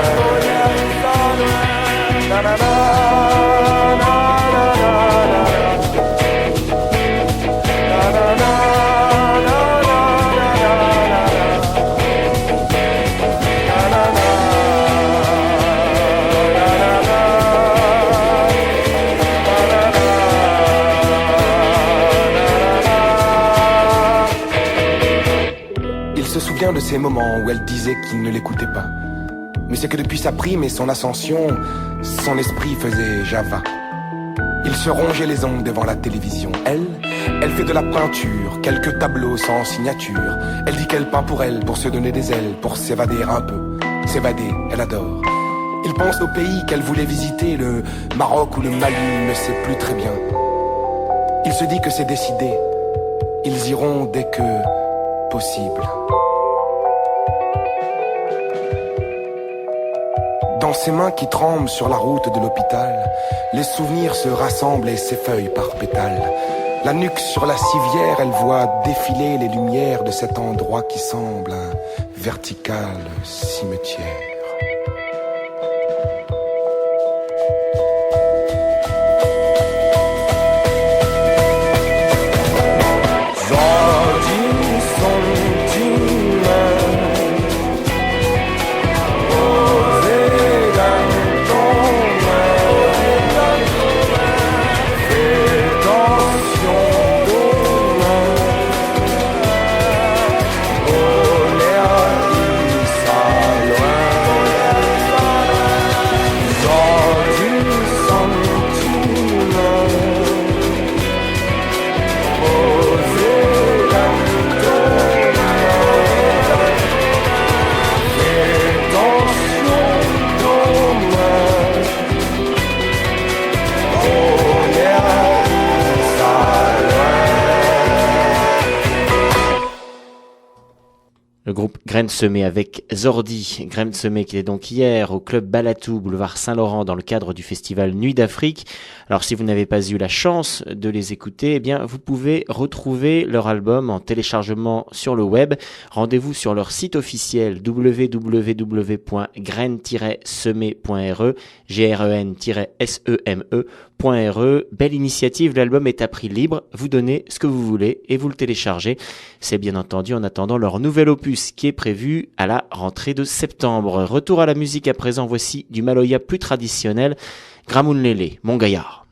Na, na, na. De ces moments où elle disait qu'il ne l'écoutait pas. Mais c'est que depuis sa prime et son ascension, son esprit faisait Java. Il se rongeait les ongles devant la télévision. Elle fait de la peinture, quelques tableaux sans signature. Elle dit qu'elle peint pour elle, pour se donner des ailes, pour s'évader un peu. S'évader, elle adore. Il pense au pays qu'elle voulait visiter, le Maroc ou le Mali, il ne sait plus très bien. Il se dit que c'est décidé. Ils iront dès que possible. Dans ses mains qui tremblent sur la route de l'hôpital, les souvenirs se rassemblent et s'effeuillent par pétales. La nuque sur la civière, elle voit défiler les lumières de cet endroit qui semble un vertical cimetière. Le groupe Graines Semées avec Zordi. Graines Semées qui est donc hier au club Balatou, boulevard Saint-Laurent, dans le cadre du festival Nuit d'Afrique. Alors si vous n'avez pas eu la chance de les écouter, eh bien vous pouvez retrouver leur album en téléchargement sur le web. Rendez-vous sur leur site officiel www.graines-semées.re, gren-seme.re. Belle initiative, l'album est à prix libre, vous donnez ce que vous voulez et vous le téléchargez. C'est bien entendu en attendant leur nouvel opus qui est prévu à la rentrée de septembre. Retour à la musique à présent, voici du Maloya plus traditionnel, Gramoun Lélé, Mon Gaillard.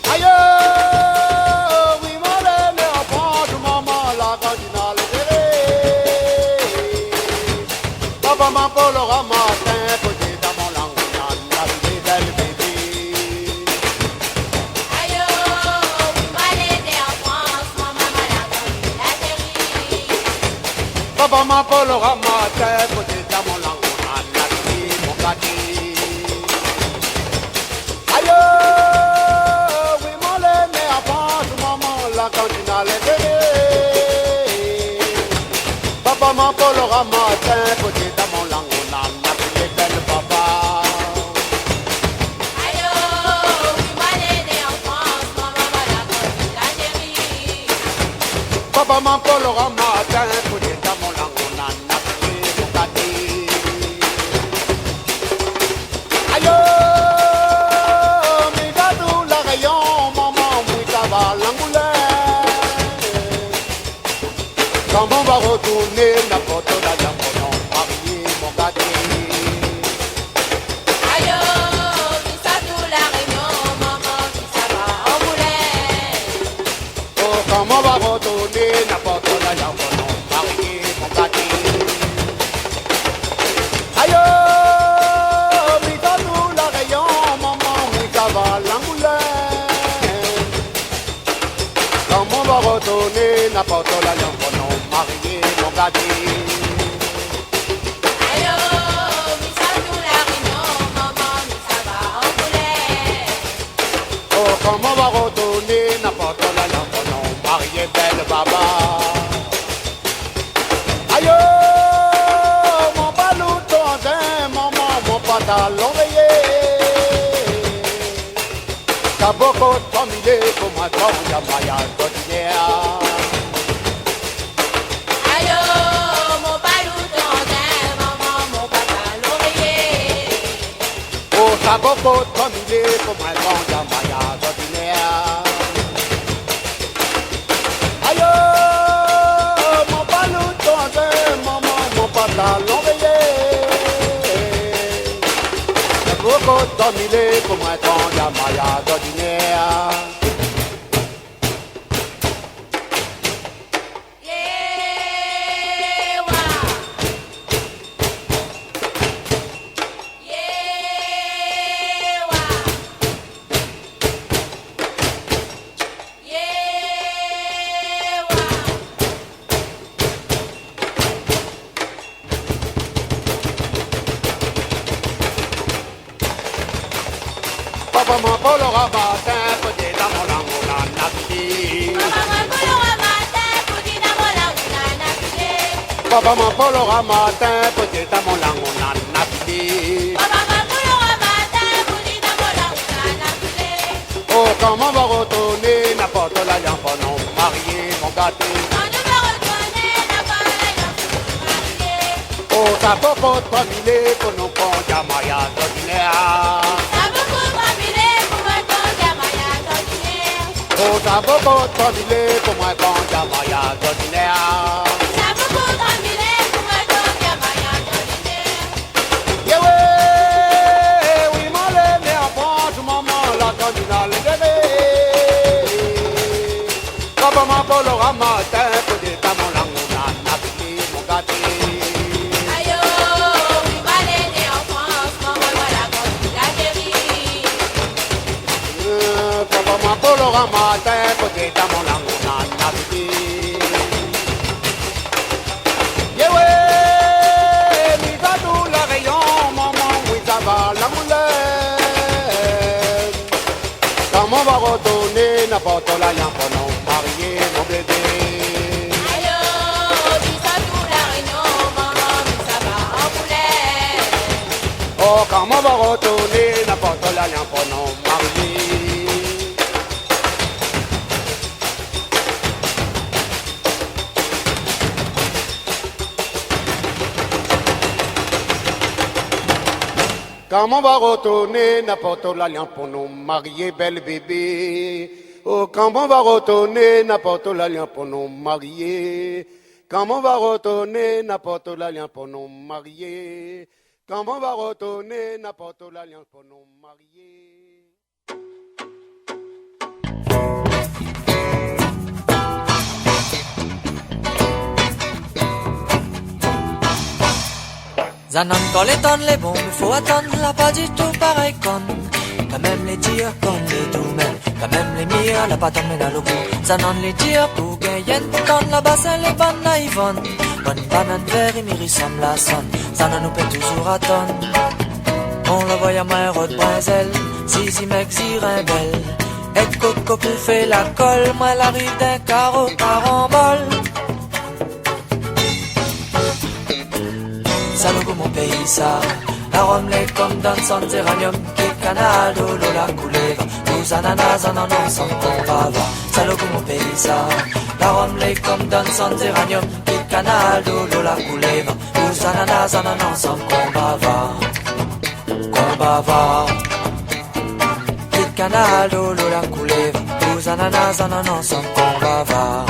Ayo Papa m'appelle au matin, pour dire à mon langue, on a nappé, mon gâté. Aïe, mi gadou la rayon, maman, oui, ça va l'angoulême. Quand on va retourner, n'importe où, la jambe, on marié, mon gâté. Aïe, mi gadou la rayon, maman, oui, ça va l'angoulême. Oh, quand on va retourner, n'importe où, la jambe, on marié, mon gâté. Aïe, mi gadou la rayon, maman, oui, ça va l'angoulême. Quand on va retourner, n'importe où, la jambe, on marié, mon gâté. Aïe, mi gadou la rayon, maman, oui, ça va l'angoulême. Oh, comment on va retourner, n'importe où, la lampe, non, marié, belle baba. Aïe, mon balou tondin, maman, mon pantalon rayé. T'as beaucoup de famille pour moi, toi, on y a maillage ordinaire. Aïe, mon balou tondin, maman, mon pantalon rayé. Oh, t'as beaucoup de famille pour moi, toi, on y a maillage ordinaire. Aïe, mon balou tondin, maman, mon pantalon rayé. T'as beaucoup de famille pour moi, toi, on y a maillage ordinaire. Yeah, wa. Yeah, wa. Yeah, wa. Papa m'appelle au matin, peut-être dans mon langue, on a navigué. Papa m'appelle au matin, petit dans mon langue, on a navigué. Papa m'appelle au matin, peut-être dans mon langue, on a navigué. Papa m'appelle au matin, petit dans mon langue, on a navigué. Oh, comment on va retourner, n'importe la lampe, non, marié, mon gâté. Quand nous va retourner, n'a pas la lampe, marié. Oh, ça peut pas te familler pour nous prendre un mariage ordinaire. Ça beaucoup famillé pour moi, ton gamaya d'ordinaire. Oh, ça peut pas te familler pour moi prendre un mariage ordinaire. Ça beaucoup famillé pour moi, ton gamaya d'ordinaire. Yeah, ouais, oui, moi, les enfants, tout maman, la candidale de bébé. Papa m'appelle au matin, peut-être à mon langue, on a navigué, mon gâté. Aïe, oui, balai né en France, maman, voilà quand tu l'as guéri. Papa m'appelle au matin, peut-être à mon langue, on a navigué. Yeah, ouais, mi gadou la rayon, maman, oui, ça va la moulette. Comment on va retourner, n'importe la lampe, non, marié, mon bébé. Aïe, dis ça tout la réunion, maman, mais ça va en poulet. Oh, comment on va retourner, n'importe la lampe, non, marié. Comment on va retourner, n'importe la lampe pour nous marier, belle bébé. Oh, comment on va retourner, n'importe la lampe pour nous marier. Comment on va retourner, n'importe la lampe pour nous marier. Comment on va retourner, n'importe la lampe pour nous marier. Zanon quand les tonnes les bons, il faut attendre là pas du tout pareil con. Quand même les tirs comme les doumets, quand même les mires la pas tombé dans le bout. Zanon les tirs pour gagner ton la basse les bonnes na Yvonne. Bonne banane vert et miri somme la sonne. Zanon nous paie toujours à tonne. On le voit à Maïro de Brésil, Zizi mec belle. Et coco pour fait la colle, moi l'arrive d'un carreau carambole. Salogo mon pays ça, la Rome les comme dans son zéranium, qui canal, l'eau, la coulée, nous ananas, en ensemble qu'on va voir. Salaud mon pays, ça. La Rome, les comme donne sans uranium, quitte canal, l'eau, la coulée, nous ananas, en ensemble qu'on va voir. Qu'on va voir. Quitte canal, l'eau, la coulée, nous ananas, en ensemble qu'on va voir.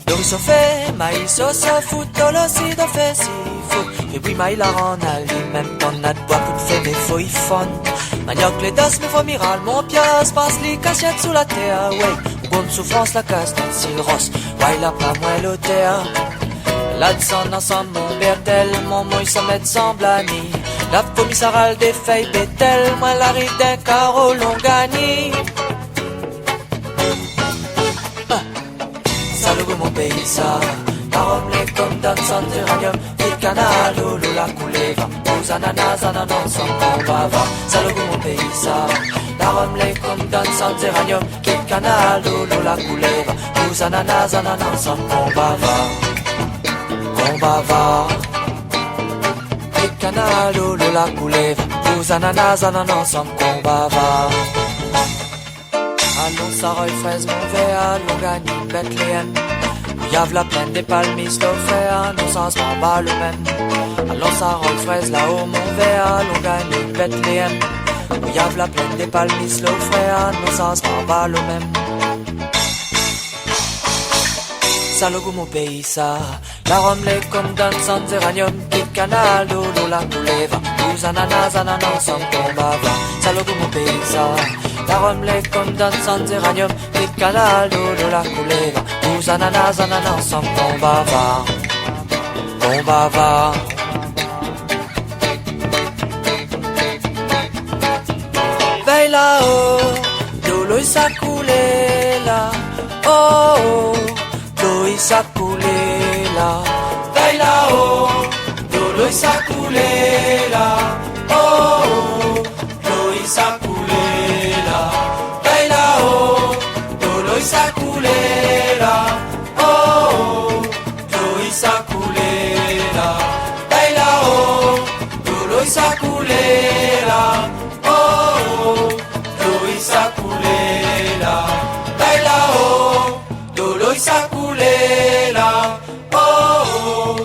Doris au fait, maïs au fout, aussi de fait si fou. Et puis maïs la rend à lui, même ton n'a de bois, coup de fait, mais faut y fondre. Manioc les dos, mais faut miral, mon pièce, passe les cachettes sous la terre, ouais. Bonne souffrance, la casse, dans le silros, ouais, la pas moins l'auteur. Là de son ensemble, mon bertel, mon mouille sans mettre sans blani. La fourmi sarale des feuilles bétel, moi la rive d'un carreau longani. Salaud mon pays, ça. La Rome, les comme dans son uranium, vite canal, l'eau, la coulée, va. Aux ananas, ensemble qu'on va voir. Salaud mon pays, ça. La Rome, les comme dans son uranium, vite canal, l'eau, la coulée, va. Aux ananas, ensemble qu'on va voir. Qu'on va voir. Vite canal, l'eau, la coulée, va. Aux ananas, ensemble qu'on va voir. Allons, Sarah et fraise, mon verre, allons gagner Bethléem. Y'a la plaine des palmistes, l'offert, nos sens m'en bat le même. Allons, Sarah et fraise, là-haut, mon verre, allons gagner Bethléem. Y'a la plaine des palmistes, l'offert, nos sens m'en bat le même. Salaud mon pays, ça. La Rome, les comme dans sans uranium, quitte canal, l'eau, la coulée, va. Nous ananas, ensemble qu'on va voir. Salaud mon pays, ça. La Rome, les comme dans sans uranium, quitte canal, l'eau, la coulée, va. Nous ananas, ensemble qu'on va voir. Qu'on va voir. Veille là-haut, l'eau, ça coulait là. Oh, oh. L'eau ça coulait là, veille là-haut. L'eau ça coulait là, oh oh. L'eau ça coulait là, veille là-haut. L'eau ça coulait là, oh oh. L'eau ça coulait là, veille là-haut. L'eau ça coulait là, oh oh. L'eau ça coulait là, veille là-haut. L'eau ça coulait là, oh oh,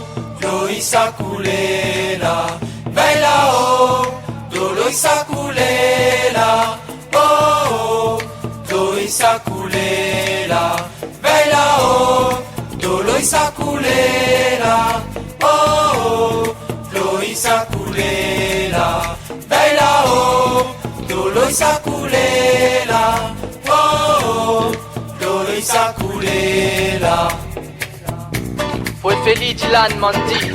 l'eau ça coulait là, veille là-haut, l'eau ça coulait là, oh oh, l'eau ça coulait là, veille là-haut, l'eau ça coulait là, oh oh, l'eau ça coulait là, veille là-haut, l'eau ça coulait là, oh oh. L'eau ça coulé là. Faut Félix Dylan Mandy.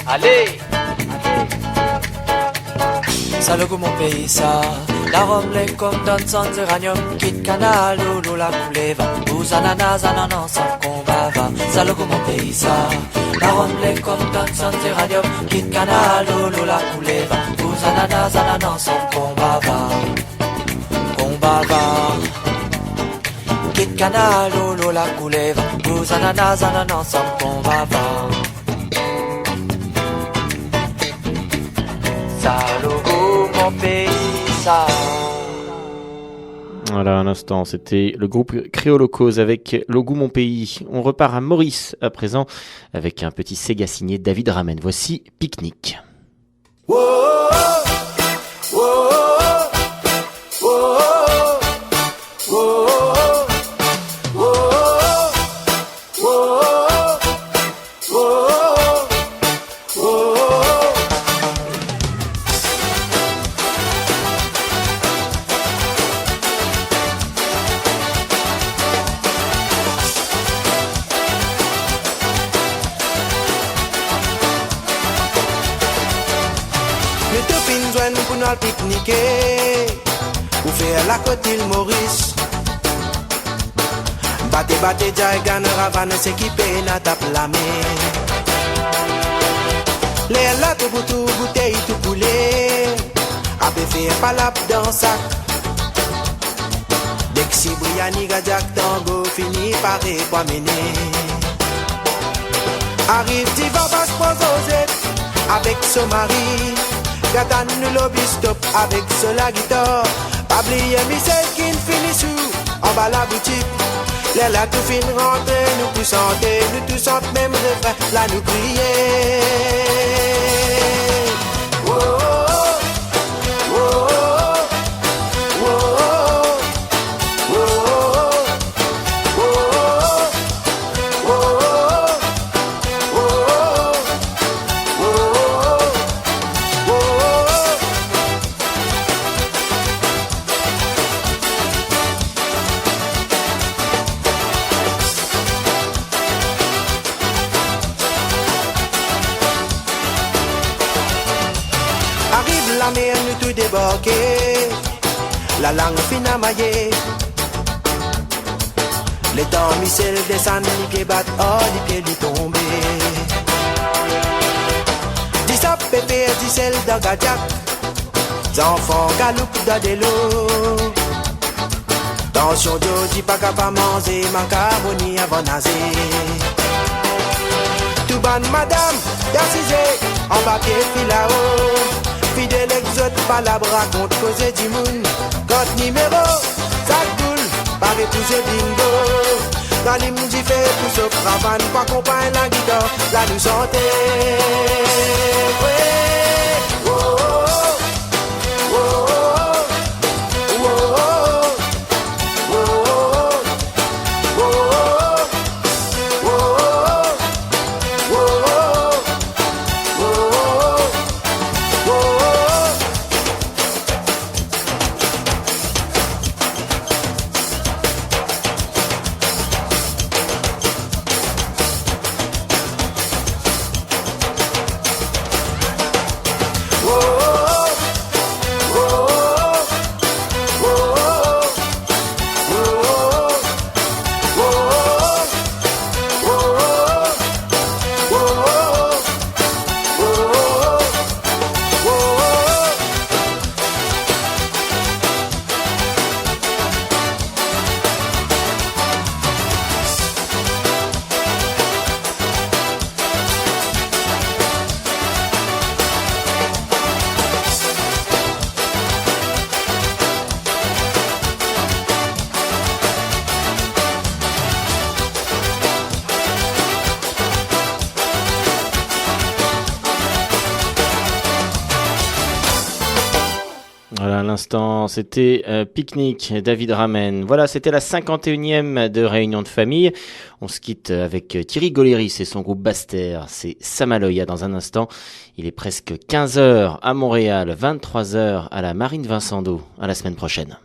Allez. Salaud mon pays, ça. La Rome, les comme dans son uranium, quitte canal, l'eau, la coulée, va. Aux ananas, ensemble qu'on va voir. Salaud mon pays, ça. La Rome, les comme dans son uranium, quitte canal, l'eau, la coulée, va. Aux ananas, ensemble qu'on va voir. Bava, quitte canal, l'eau, la coulée, va. Vous ananas, ensemble qu'on va voir. Salaud mon pays, ça. Voilà, un instant, c'était le groupe Créolocause avec Logou mon pays. On repart à Maurice à présent avec un petit Sega signé David Ramen. Voici Pique-Nique. Whoa, whoa, whoa. Pique-niquer ou faire la côte île Maurice. Battez, Jaigan, Ravane, s'équiper, n'a tape la mer. Les là, tout boutou, bouteille, tout poulet. Après faire palap dans sac. Dès que si Briani, Gadiak, Tango, fini par mener. Arrive, t'y vas, passe-moi. Zozette avec son mari. Gatan nous lobby stop avec la guitare. Pas oublier Michel qui finit sous en bas la boutique. Là là tout fin rentrer, nous tous chanter, nous tous chanter même refrain, là nous crier. Oh, oh, oh, oh, oh, oh, arrive la mer, nous tout débarquer. La langue fin à mailler. Les dents Michel descendent, les pieds battent, oh les pieds lui tombés. Dis ça pépé, dis celle d'Agadjak. Enfants galoupent dans des lots. Tension d'eau, dis pas qu'à pas manger, macaroni avant naser. Tout ban madame, d'assisé, en papier fil là-haut. Fidèle exote, palabre, raconte, cause du monde. Code numéro, sac boule, paraît toujours bingo. Dans l'hymne du fait, tout sauf ravane, pas compagne la guitare, la nous chanter. Ouais. Oh, oh, oh, oh, oh, oh, oh, Voilà, à l'instant, c'était Pique-Nique, David Ramen. Voilà, c'était la 51e de Réunion de famille. On se quitte avec Thierry Goléris et son groupe Bastère. C'est Samaloya dans un instant. Il est presque 15h à Montréal, 23h à la Marine Vincent d'Eau. À la semaine prochaine.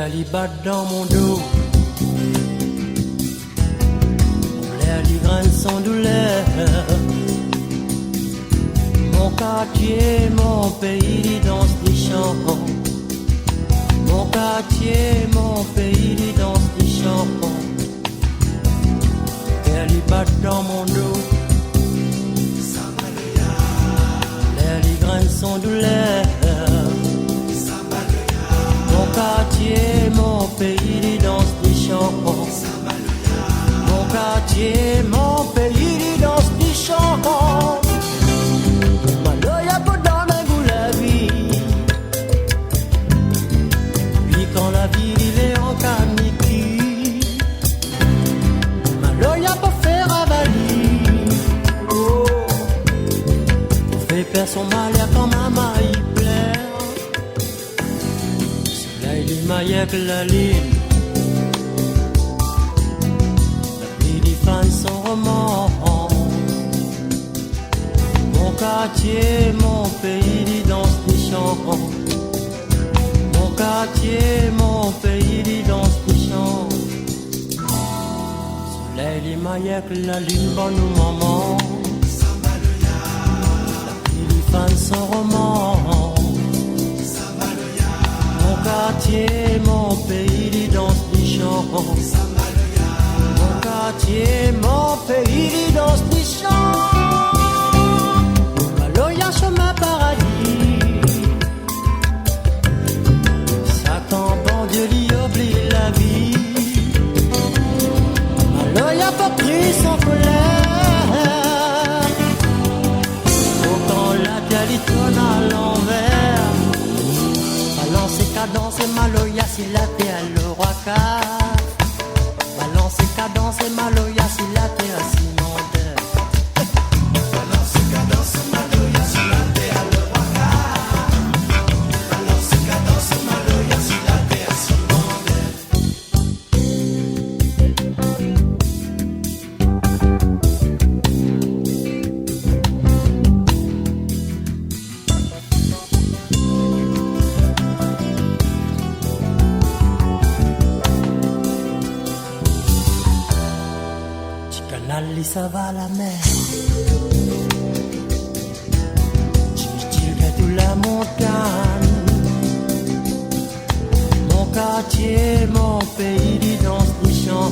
Elle bat dans mon dos, mon l'air les graines sans douleur. Mon quartier, mon pays, danse des chants. Mon quartier, mon pays, danse des chants. Elle bat dans mon dos, l'air les graines sans douleur. Mon quartier, mon pays, danse des chants. Mon quartier, mon pays, danse des chants. Maloya peut donner goût la vie. Puis quand la vie il est en camiki, Maloya peut faire avaler. Oh, on fait perdre son malheur quand maman y pleure. Il maillait la ligne, il fan son roman. Mon quartier, mon pays, danse des chants. Mon quartier, mon pays, danse des chants. Soleil, il maillait la lune, bon nous maman. Il fan son roman. Mon quartier, mon pays, danse des chants. quartier, mon pays, il danse des chants. Maloya chemin paradis. Satan, bon Dieu, lui oublie la vie. Maloya pas pris son colère. Autant la galerie tourne à l'envers. Balancer cadence et Maloya, si la terre à l'oraca. Balancer cadence et Maloya, si la terre à Simondeur. Balancer cadence et Maloya, si la terre à l'oraca. Balancer cadence et Maloya, si la terre à ça va la mer. Chichiga de la montagne. Mon quartier, mon pays, il danse des chants.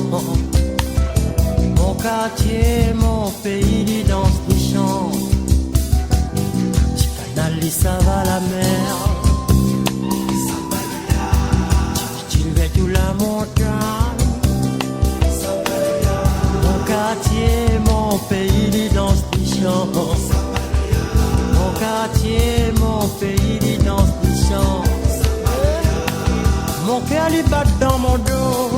Mon quartier, mon pays, il danse des chants. Chicanali, ça va la mer. Chichiga de la montagne. Mon quartier, mon pays, il danse des chants. Mon quartier, mon pays, il danse des chants. Mon cœur lui bat dans mon dos.